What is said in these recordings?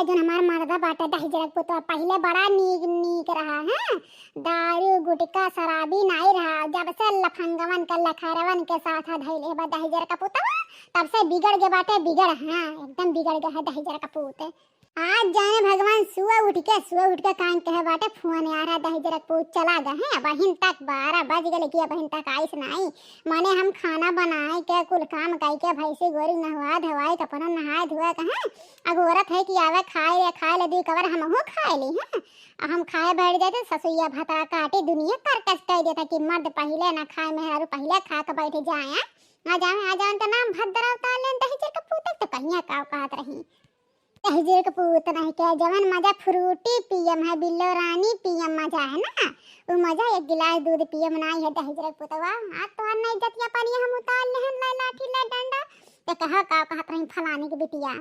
जो हमार मर्दा बाटे दही जरक पुतवा पहले बड़ा नीक नीक रहा है, दारू गुटका शराबी नहीं रहा। जब से लफंगवन के लखरवन के साथ धैले बा दही जरक पुतवा, तब से बिगड़ गए बाटे, बिगड़ हाँ एकदम बिगड़ गया है दही जरक पुत। आज जाने भगवान सुबह उठ के कान कहे बाटे फोन आ रहा दही जरक पुत चला गए हैं। बहिन तक 12 बज गए कि बहिन तक आइस नहीं। माने हम खाना बनाए के कुल काम कई के भैंसी गोरी नहवा धवाई कपड़ा नहाए धोए कहाँ अगोरत है कि आवे खाए ले दी कवर हम हो खाए ली हैं। हम खाए बैठ जाते ससुइया भाता काटी दुनिया कर कस कह देता कि मर्द पहले ना खाए मेहरारू पहले खा के बैठ जाए। आ जाए तो नाम भद्र अवतार लेन दही जरक पुत तो कहिया का कहत रही दही जरक पुत नहीं के जवन मजा फ्रूटी पियम है बिल्लो रानी पियम मजा है ना वो मजा एक गिलास दूध पियम नहीं है दही जरक पुतवा। आज तो नहीं जतिया पानी हम उतार लेहन ला लाठी ला डंडा तो कहा का कहत रही फलाने की बिटिया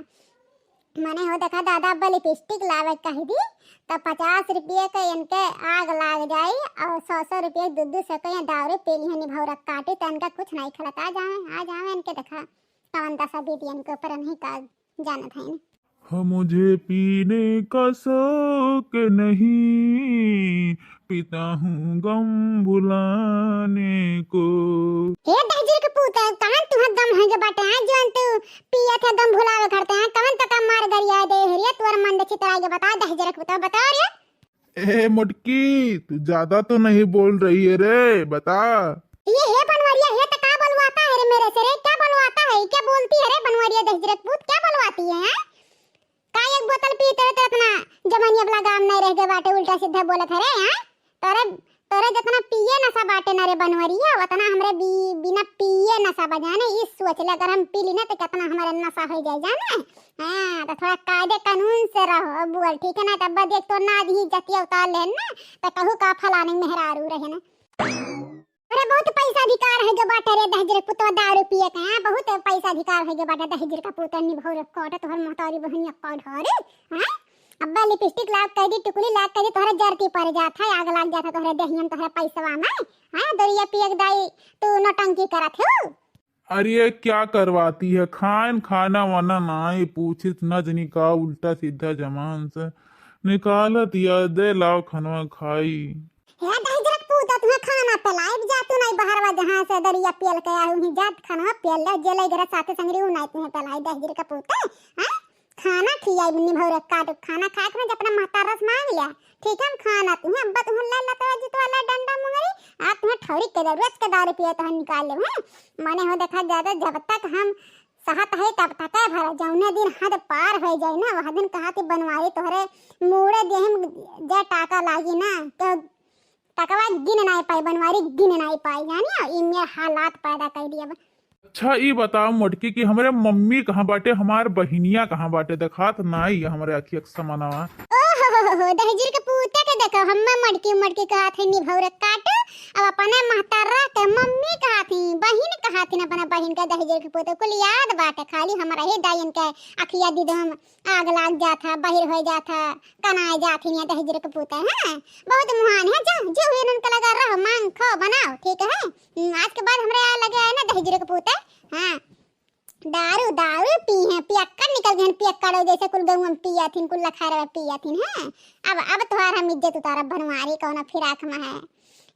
मने हो देखा दादा अब्बा लिपस्टिक लावे कह दी तो 50 रुपये के इनके आग लाग जाई और 100 रुपये दूध सके दारू पेली है निभाव रख काटे तो इनका कुछ नहीं खलत आ जावे इनके देखा कवन दशा बीती इनके ऊपर नहीं का जानत है। मुझे पीने का शौक नहीं पीता हूँ गम भुलाने को। हे दही जरक पुत कवन तुह गम है जो बाटे हैं जो तू पिया थे गम भुलावे करते हैं कवन तो कम मार गरिया दे हरिया तोर मन चितरा के बता दही जरक पुत बता रे। ए मुटकी तू ज्यादा तो नहीं बोल रही है रे बता। ये हे बनवारिया हे तो का बोलवाता है रे मेरे से रे क्या बोलवाता है क्या बोलती है रे बनवारिया दही जरक पुत क्या बोलवाती है का एक बोतल पीते तो इतना जमानी अपना गाम नहीं रह गए बाटे उल्टा सीधा बोलत है रे हैं तोरे तोरे जितना पिए नशा बाटे ना रे बनवरिया उतना हमरे बिना पिए नशा बजाने इस सोच ले अगर हम पी ली ना तो कितना हमारे नशा हो जाए जाने। हां तो थोड़ा कायदे कानून से रहो बोल ठीक है ना तब देख तो ना ही जतिया उतार लेन ना तो कहू का फलाने मेहरारू रहे ना। अरे बहुत पैसा अधिकार है जो बाटे रे दही जरक पुतवा दारू पिए के हैं बहुत पैसा अधिकार है जो बाटे दही जरक पुत निभौर कोट तोहर मोहतारी बहनिया कोड हरे हैं अब्बा लिपस्टिक लाग कह दी टुकली लाग कह दी तोहरे जरती पड़ जाता है आग लाग जाता तोहरे दहियन तोहरे पैसवा में हैं दरिया पिए के दाई तू नौटंकी करत हो। अरे क्या करवाती है खाना वाना नाई पूछित न जनी का उल्टा सीधा जमान से निकालत या दे लाओ खनवा खाई। हे दही जरक पुत तुम्हें खाना पलाई जा तू नहीं बाहरवा जहां से दरिया पियल के आऊ ही जात खाना पियल ले जेले घर साथे संगरी उ नहीं तुम्हें पलाई दही जरक पुत हैं खाना खियाई निभौर काट खाना खा के अपना माता रस मांग लिया ठीक है हम खाना तुम्हें अब्बा तुम्हें ले लता जित वाला डंडा मुंगरी आप तुम्हें ठौरी के रोज के दारू पिए तो निकाल ले हैं माने हो देखा ज्यादा जब तक हम सहत है तब तक है भरा जौने दिन हद पार हो जाए ना वह दिन कहा थी बनवाई तोहरे मुड़े देहम जे टाका लागी ना तो टकवा गिन नहीं पाई बनवारी गिन नहीं पाई जानी इमे हालात पैदा कर दिया। अच्छा ये बताओ मुटकी कि हमारे मम्मी कहाँ बाटे हमार बहिनिया कहाँ बाटे दिखात नाई हमारे आखी समानावा। ओहो दही जरक पुत के देखो हम्मे मटकी कहा थी निभौर काट अब अपने महतारा के मम्मी कहा थी बहिन कहा थी अपने बहिन के दही जरक पुत कुल याद बाटे खाली हमारा ही दायन के अखिया दीदम आग लाग जाता बहिर हो जाता कनाए जाती है दही जरक पुत है बहुत मुहान है जो इनका लगा रहो मांग खो बनाओ ठीक है। आज के बाद हमरे लगे है ना दही जरक पुत हां दारू पी है पियक्कड़ निकल गए पियक्कड़ जैसे कुल गऊ में पिया थीन कुल लखारे पिया थीन है अब तुम्हारा हम इज्जत उतारा बनवारी कौन फिराक में है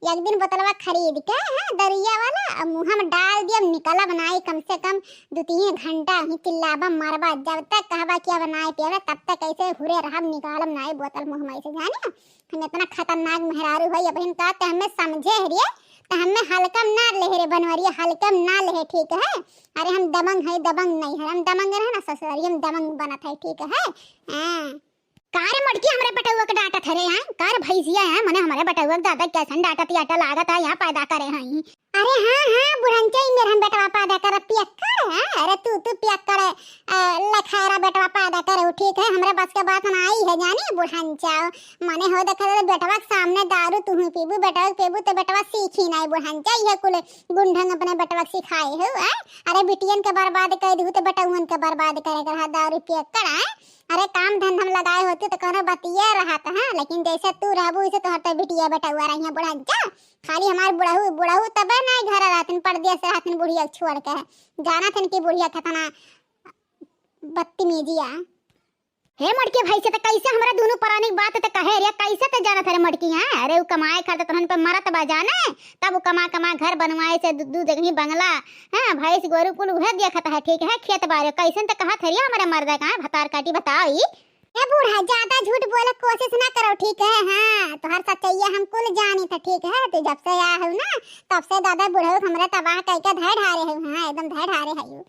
एक दिन बोतलवा खरीद के है दरिया वाला मुंह में डाल दिया निकला बनाई कम से कम 2-3 घंटा ही चिल्लाबा मारबा जब तक कहबा क्या बनाए पिया तब तक ऐसे हुरे रहा निकालम नाई बोतल मुंह में से जाने हम इतना खतरनाक मेहरारू है बहन का ते हमें समझे हरिए तो हमें हल्कम ना ले रे बनवरिया हल्कम ना ले ठीक है। अरे हम दबंग है दबंग नहीं है हम दबंग रहे ना ससुरारी हम दबंग बनत है ठीक है। हां कार मटकी हमरे बटुआ के डाटा थरे हैं कार भैंसिया है मने हमारे बटुआ दादा कैसन डाटा पियाटा लागत है यहां पैदा करे हैं। अरे हां बुढ़ंचा ही मेरा बेटवा पैदा कर पियक्कड़ है अरे तू पियक्कड़ लखारा बेटवा पैदा करे ठीक है हमरे बस के बात ना आई है जानी बुढ़ंचा माने हो देखा बेटवा के सामने दारू तू पीबू बेटवा पीबू तो बेटवा सीखी नहीं बुढ़ंचा ये कुल गुंढंग अपने बेटवा सिखाए हो अरे बिटियन के बर्बाद कर दू तो बेटवन के बर्बाद करे दारू पियक्कड़ है। अरे काम धंधा में लगाए होते तो करो बतिया रहा था हाँ लेकिन जैसे तू रहबू इसे तो हर बिटिया बेटा हुआ रही है बुढ़ा खाली हमारे बुढ़ाऊ तब नहीं घर रहते परदेश से रहते बुढ़िया छोड़ के जाना था कि बुढ़िया खतना बदतमीजिया। हे मटकी भाई से तो कैसे हमरा दोनों परानी बात तो कहे रे, कैसे तो जाना थारे मटकी है? अरे वो कमाए खाते तहन पे मरत बा जाने, तब वो कमा कमा घर बनवाए से दू जगह बंगला, हां भैंस गोरु कुल उहे देखत है, ठीक है खेत बारे कैसे तो कहा थरी हमारे मर्दा का भतार काटी बताओ ई। ए बूढ़ा ज्यादा झूठ बोले कोशिश ना करो, ठीक है? हां तोहर सच्चाई हम कुल जानी था, ठीक है? तू जब से आया हो ना तब से दादा बूढ़ा हमरा तबाह कई का धै ढारे है, हां एकदम धै ढारे है।